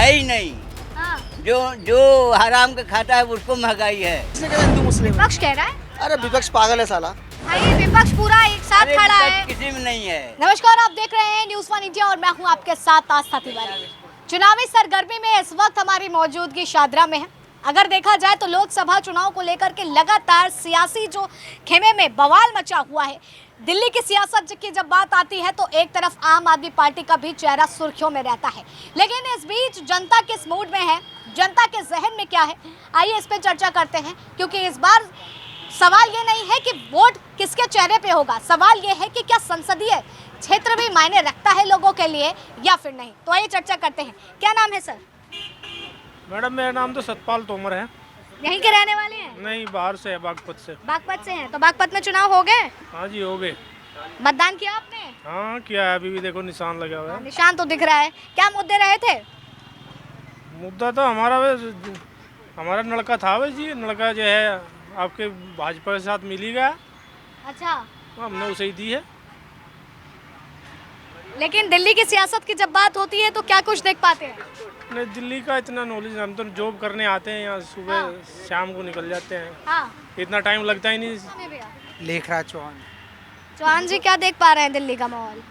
है ही नहीं। हाँ। जो जो हराम का खाता है उसको महंगाई है। किसने कहा हिंदू मुस्लिम है? विपक्ष कह रहा है। अरे विपक्ष पागल है साला। भाई विपक्ष पूरा एक साथ अरे खड़ा विपक्ष है। किसी में नहीं है। नमस्कार, आप देख रहे हैं न्यूज़ 1 इंडिया और मैं हूं आपके साथ आस्था तिवारी। चुनावी सरगर्मी में इस वक्त हमारी मौजूदगी शादरा में है। अगर देखा जाए तो लोकसभा चुनाव को लेकर के लगातार सियासी जो खेमे में बवाल मचा हुआ है। दिल्ली की सियासत की जब बात आती है तो एक तरफ आम आदमी पार्टी का भी चेहरा सुर्खियों में रहता है, लेकिन इस बीच जनता किस मूड में है, जनता के जहन में क्या है, आइए इस पर चर्चा करते हैं। क्योंकि इस बार सवाल ये नहीं है कि वोट किसके चेहरे पे होगा, सवाल ये है कि क्या संसदीय क्षेत्र भी मायने रखता है लोगों के लिए या फिर नहीं। तो आइए चर्चा करते हैं। क्या नाम है सर? मैडम मेरा नाम तो सतपाल तोमर है। यहीं के रहने वाले हैं? नहीं, बाहर से है, बागपत से। बागपत से हैं। तो बागपत में चुनाव हो गए? हाँ जी, हो गए। मतदान किया आपने? हाँ किया है, अभी भी देखो निशान लगा हुआ है। निशान तो दिख रहा है। क्या मुद्दे रहे थे? मुद्दा तो हमारा लड़का था वैसे जी, लड़का जो है आपके भाजपा के साथ मिल ही गया, अच्छा, तो हमने उसे ही दी है। लेकिन दिल्ली की सियासत की जब बात होती है तो क्या कुछ देख पाते हैं? नहीं, दिल्ली का इतना नॉलेज, हम तो जॉब करने आते हैं यहाँ, सुबह हाँ। शाम को निकल जाते हैं, हाँ, इतना टाइम लगता ही नहीं। हमें भैया। लेखराज चौहान। चौहान जी, क्या देख पा रहे हैं दिल्ली का माहौल?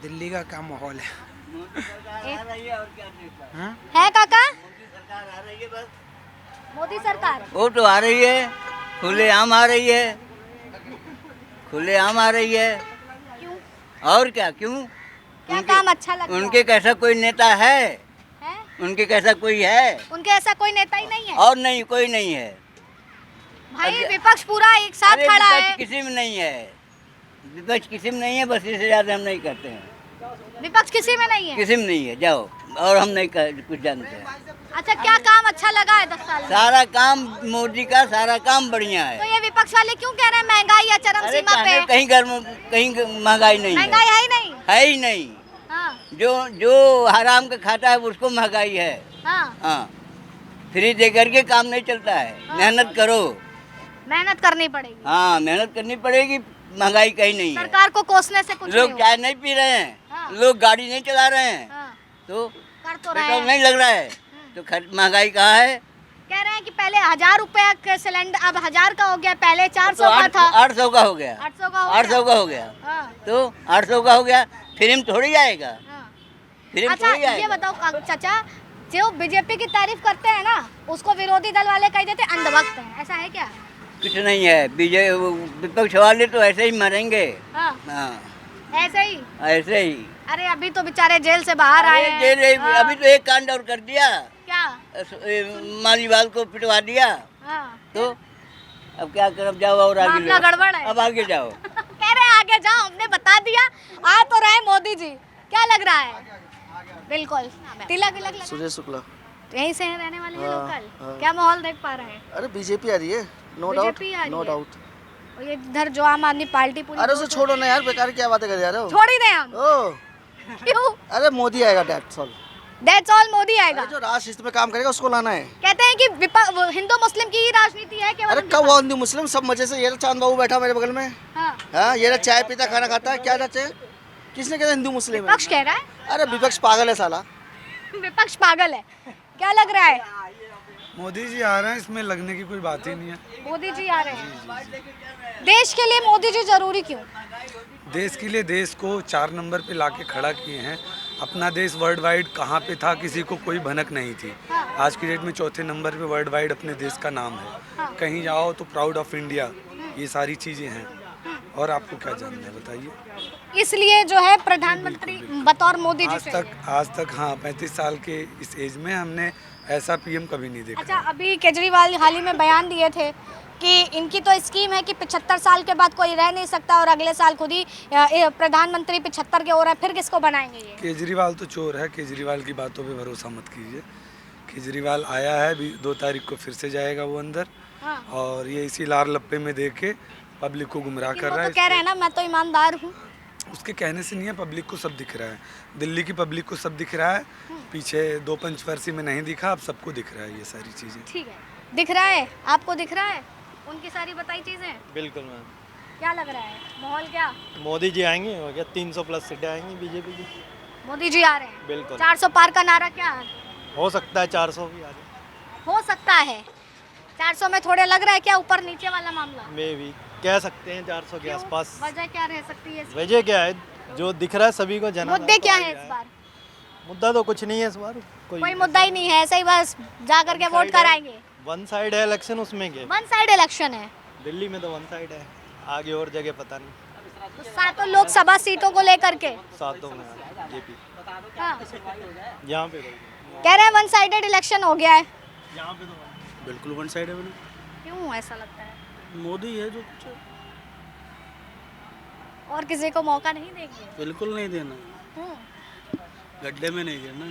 दिल्ली का क्या माहौल है? है काका? मोदी सरकार। वो तो आ रही है, खुलेआम आ रही है, खुलेआम आ रही है। क्यों? और क्या, क्यों? क्या काम अच्छा लगता है? उनके कैसा कोई नेता है? हैं? उनके कैसा कोई है? उनके ऐसा कोई नेता ही नहीं है। और नहीं, कोई नहीं है। भाई विपक्ष पूरा एक साथ अरे खड़ा विपक्ष है। किसी में नहीं है, विपक्ष किसी में नहीं है, बस इससे ज्यादा हम नहीं करते हैं। विपक्ष किसी में नहीं है। किसी में नहीं है, जाओ। और हम नहीं कुछ जानते हैं। अच्छा, क्या काम अच्छा लगा है 10 साल में? सारा काम मोदी का, सारा काम बढ़िया तो है। ये विपक्ष वाले क्यों कह रहे हैं महंगाई या चरम अरे सीमा पे? कहीं घर में कहीं महंगाई नहीं है, महंगाई है ही नहीं। है ही नहीं। हाँ, जो जो हराम का खाता है उसको महंगाई है। हाँ, हाँ, फ्री दे करके काम नहीं चलता है। हाँ। मेहनत करो। मेहनत करनी पड़ेगी। हाँ, मेहनत करनी पड़ेगी, महंगाई कहीं नहीं है। सरकार को कोसने से कुछ लोग नहीं चाय नहीं पी रहे हैं, हाँ। लोग गाड़ी नहीं चला रहे हैं, हाँ, तो कर तो रहे पेट्रोल हैं। नहीं लग रहा है, तो महंगाई कहाँ है? कह रहे हैं कि पहले 1000 रुपया का सिलेंडर अब 1000 का हो गया, पहले 400 तो का था। 800 का हो गया, 800 का हो 800 का हो गया, हाँ, तो 800 का हो गया, फ्री में थोड़ी जाएगा, हाँ। फ्री में अच्छा, थोड़ी ये जाएगा। बताओ चाचा, जो बीजेपी की तारीफ करते हैं ना, उसको विरोधी दल वाले कह देते हैं अंधभक्त हैं, ऐसा है क्या? कुछ नहीं है, विपक्ष वाले तो ऐसे ही मरेंगे। हाँ, हाँ, ऐसे ही। ऐसे ही। अरे अभी तो बेचारे जेल से बाहर आए अरे हैं। जेल हाँ। अभी तो एक कांड और कर दिया, क्या? मालीवाल को पिटवा दिया, हाँ, तो अब क्या कर, अब जाओ और आगे मामला लो। गड़बड़ है। अब आगे जाओ। कह रहे हैं आगे जाओ, हमने बता दिया, आ तो रहे मोदी जी। क्या लग रहा है? बिल्कुल तिलक विलक लगा। सुजय शुक्ला। तो यहीं से हैं रहने वाले हैं हाँ, लोकल। हाँ। क्या माहौल देख पा रहे हैं? अरे बीजेपी आ रही है, नो डाउट, बीजेपी आ रही नो है। डाउट। और ये इधर जो आम आदमी पार्टी पूरी अरे उसे छोड़ो ना यार, बेकार क्या बातें कर जा रहे हो? छोड़ ही दें हम। ओ, क्यों? अरे मोदी आएगा, that's all. That's all, Modi आएगा। अरे जो राष्ट्र हित में काम करेगा उसको लाना है। कहते हैं कि वो हिंदू मुस्लिम की ही राजनीति है केवल। अरे कब हुआ हिंदू मुस्लिम? सब मजे से। ये रहा चांद बाबू बैठा मेरे बगल में। हाँ, हाँ, ये रहा चाय पीता खाना खाता है, क्या रहते हैं? किसने कहा हिंदू मुस्लिम है? विपक्ष कह रहा है। अरे विपक्ष पागल है साला। विपक्ष पागल है। क्या लग रहा है? मोदी जी आ रहे हैं, इसमें लगने की कोई बात ही नहीं है। मोदी जी आ रहे हैं। देश के लिए मोदी जी जरूरी क्यों? देश के लिए देश को 4 नंबर पे लाके खड़ा किए हैं। अपना देश वर्ल्ड वाइड कहाँ पे था किसी को कोई भनक नहीं थी। आज की डेट में 4थे नंबर पे वर्ल्ड वाइड अपने देश का नाम है। कहीं जाओ तो प्राउड ऑफ इंडिया, ये सारी चीज़ें हैं। और आपको क्या जानना है बताइए? इसलिए जो है प्रधानमंत्री बतौर मोदी जी से। आज तक हाँ, 35 साल के इस एज में हमने ऐसा पीएम कभी नहीं देखा। अच्छा, अभी केजरीवाल हाल ही में बयान दिए थे कि इनकी तो स्कीम है कि 75 साल के बाद कोई रह नहीं सकता और अगले साल खुद ही प्रधानमंत्री 75 के हो रहा है, फिर किसको बनाएंगे ये? केजरीवाल तो चोर है, केजरीवाल की बातों पे भरोसा मत कीजिए। केजरीवाल आया है, 2 तारीख को फिर से जाएगा वो अंदर। हाँ। और ये इसी लार लप्पे में देख के पब्लिक को गुमराह कर वो रहा तो है। कह रहे हैं ना, मैं तो ईमानदार हूँ। उसके कहने से नहीं है, पब्लिक को सब दिख रहा है। दिल्ली की पब्लिक को सब दिख रहा है। पीछे 2 पंचवर्षीय में नहीं दिखा, अब सबको दिख रहा है ये सारी चीज़ें। ठीक है, दिख रहा है आपको? दिख रहा है उनकी सारी बताई चीजें? बिल्कुल मैम। क्या लग रहा है माहौल? क्या मोदी जी आएंगे और क्या 300 प्लस सीटें आएंगी बीजेपी की। मोदी जी आ रहे हैं, बिल्कुल 400 पार का नारा क्या है? हो सकता है 400 भी आ जाए, हो सकता है 400 में थोड़े लग रहा है क्या ऊपर नीचे वाला मामला? मे भी कह सकते हैं 400 के क्यों? आसपास। वजह क्या रह सकती है इसकी? वजह क्या है जो दिख रहा है सभी को जना मुद्दे क्या है इस बार? मुद्दा तो कुछ नहीं है इस बार, कोई मुद्दा ही नहीं है, ऐसे ही बस जा करके वोट कराएंगे। वन साइड है इलेक्शन, उसमें क्या वन साइड इलेक्शन है, दिल्ली में तो वन साइड है, आगे और जगह पता नहीं। तो सातों लोकसभा सीटों को लेकर के सातों में जेपी हाँ, यहाँ पे तो कह रहे हैं वन साइडेड इलेक्शन हो गया है। यहाँ पे तो बिल्कुल वन साइड है मैंने, क्यों ऐसा लगता है? मोदी है जो कुछ और किसी को मौका नहीं देंगे? बिल्कुल नहीं देना, हम्म, गड्ढे में नहीं गिरना।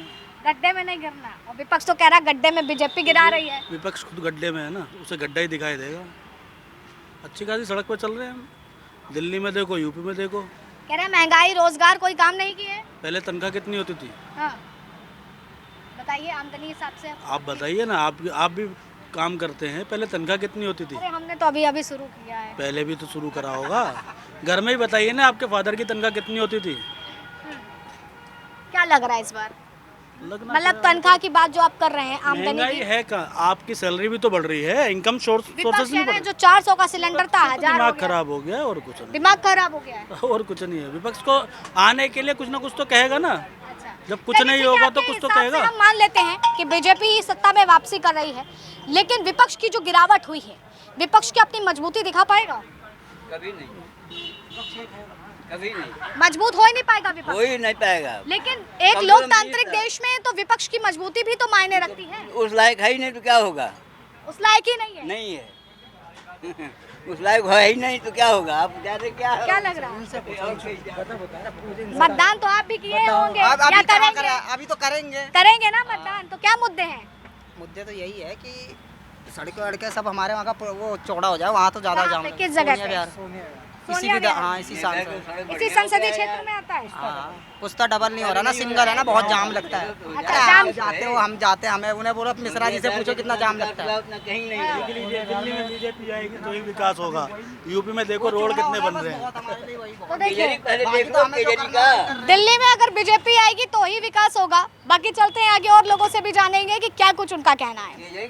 गड्ढे में नहीं गिरना। और विपक्ष तो कह रहा है गड्ढे में बीजेपी गिरा रही है। विपक्ष खुद गड्ढे में है ना, उसे गड्ढा ही दिखाई देगा। अच्छी खासी सड़क पर चल रहे हैं हम, दिल्ली में देखो, यूपी में देखो। कह रहे हैं महंगाई रोजगार कोई काम नहीं किए। पहले तनख्वाह कितनी होती थी हाँ, बताइए आमदनी हिसाब से। आप बताइए ना, आप भी काम करते हैं, पहले तनख्वाह कितनी होती थी? अरे हमने तो अभी अभी शुरू किया है। पहले भी तो शुरू करा होगा, घर में ही बताइए ना, आपके फादर की तनख्वाह कितनी होती थी? क्या लग रहा है इस बार? लगना मतलब तनख्वाह की बात जो आप कर रहे हैं, आमदनी महंगाई की। है कहाँ, आपकी सैलरी भी तो बढ़ रही है, इनकम सोर्सेस विपक्ष नहीं कह बढ़ रहे हैं रही। जो 400 का सिलेंडर था 1000 हो दिमाग गया। खराब हो गया और कुछ नहीं, दिमाग खराब हो गया है। और कुछ नहीं है। विपक्ष को आने के लिए कुछ ना कुछ तो कहेगा ना, अच्छा, जब कुछ चलिए नहीं ठीक है, होगा तो आपके कुछ तो हिसाब से कहेगा। हम मान लेते हैं कि बीजेपी ही सत्ता में वापसी कर रही है, लेकिन विपक्ष की जो गिरावट हुई है, विपक्ष की अपनी मजबूती दिखा पाएगा? कभी नहीं, कभी नहीं, मजबूत हो ही नहीं पाएगा विपक्ष। हो ही नहीं पाएगा। लेकिन एक कमजोर लोकतांत्रिक नहीं है। देश में तो विपक्ष की मजबूती भी तो मायने रखती है। उस लायक है ही नहीं तो क्या होगा? उस लायक ही नहीं है। नहीं है उस लायक है ही नहीं तो क्या होगा? आप जाने क्या लग रहा है? मतदान तो आप भी किए होंगे अब या अभी कहाँ करेंगे? करा, अभी तो करेंगे। करेंगे ना मतदान, तो क्या मुद्दे हैं? मुद्दे तो यही है कि सड़कें वड़कें सब हमारे वहाँ का वो चौड़ा हो जाए, वहाँ तो ज़्यादा कहाँ जाम पे? है। किस जगह सोनिया पे? विहार। इसी सोनिया की विहार। हाँ, इसी सांसद। इसी संसदीय क्षेत्र में आता है। हाँ, कुछ तो डबल नहीं हो रहा ना, सिंगल है ना, बहुत जाम लगता है। अच्छा, अरे जाम- आप जाते हो, हम जाते हैं, हमें उन्हें बोलो मिश्रा जी से पूछो कितना जाम लगता है। उतना कहीं नहीं है। दिल्ली में बीजेपी आएगी तो ही विकास होगा। यूपी में देखो रोड कितने बन रहे हैं। तो देखिए, पहले बाकी देखो तो हमें जो केजरी करना का। दिल्ली में अगर बीजेपी आएगी तो ही विकास होगा। बाकी चलते हैं आगे और लोगों से भी जानेंगे कि क्या कुछ उनका कहना है। केजरी